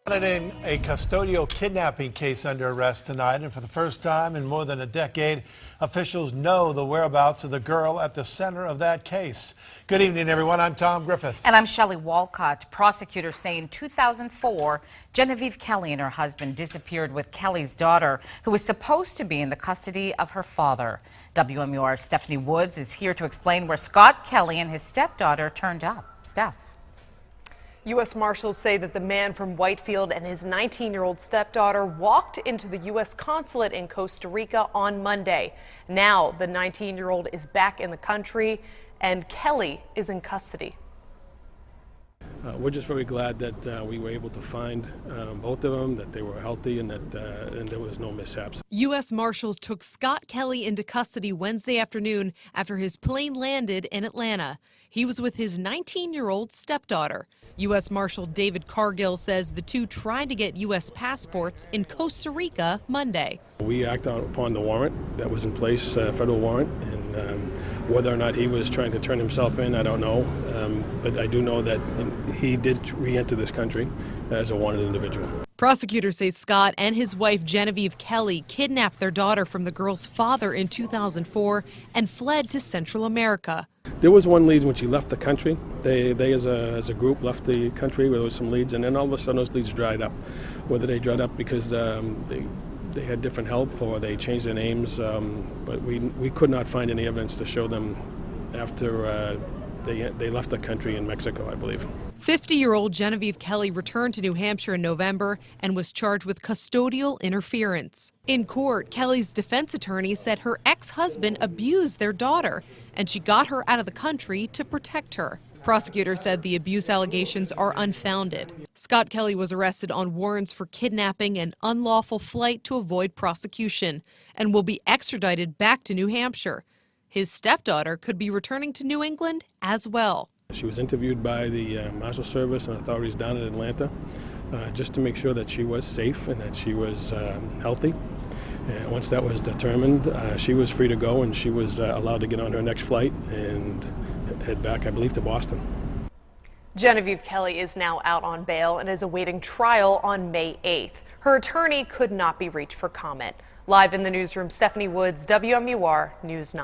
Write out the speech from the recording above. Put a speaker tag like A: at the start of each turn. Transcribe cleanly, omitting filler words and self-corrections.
A: In a custodial kidnapping case under arrest tonight, and for the first time in more than a decade, officials know the whereabouts of the girl at the center of that case. Good evening, everyone. I'm Tom Griffith.
B: And I'm Shelley Walcott. Prosecutors say in 2004, Genevieve Kelly and her husband disappeared with Kelly's daughter, who was supposed to be in the custody of her father. WMUR's Stephanie Woods is here to explain where Scott Kelly and his stepdaughter turned up. Steph.
C: U.S. Marshals say that the man from Whitefield and his 19-year-old stepdaughter walked into the U.S. consulate in Costa Rica on Monday. Now the 19-year-old is back in the country and Kelly is in custody.
D: We're just very glad that we were able to find both of them, that they were healthy, and that there was no mishaps.
E: U.S. Marshals took Scott Kelly into custody Wednesday afternoon after his plane landed in Atlanta. He was with his 19-year-old stepdaughter. U.S. Marshal David Cargill says the two tried to get U.S. passports in Costa Rica Monday. We
D: acted upon the warrant that was in place, federal warrant, and whether or not he was trying to turn himself in, I don't know. But I do know that he did re-enter this country as a wanted individual.
E: Prosecutors say Scott and his wife Genevieve Kelly kidnapped their daughter from the girl's father in 2004 and fled to Central America.
D: There was one lead when she left the country. They as a group left the country where there was some leads, and then all of a sudden those leads dried up. Whether they dried up because they had different help or they changed their names, but we could not find any evidence to show them after they left the country in Mexico, I believe.
E: 50-year-old Genevieve Kelly returned to New Hampshire in November and was charged with custodial interference. In court, Kelly's defense attorney said her ex-husband abused their daughter, and she got her out of the country to protect her. Prosecutors said the abuse allegations are unfounded. Scott Kelly was arrested on warrants for kidnapping and unlawful flight to avoid prosecution and will be extradited back to New Hampshire. His stepdaughter could be returning to New England as well.
D: She was interviewed by the Marshal Service and authorities down in Atlanta just to make sure that she was safe and that she was healthy. And once that was determined, she was free to go, and she was allowed to get on her next flight and head back, I believe, to Boston.
C: Genevieve Kelly is now out on bail and is awaiting trial on May 8th. Her attorney could not be reached for comment. Live in the newsroom, Stephanie Woods, WMUR News 9.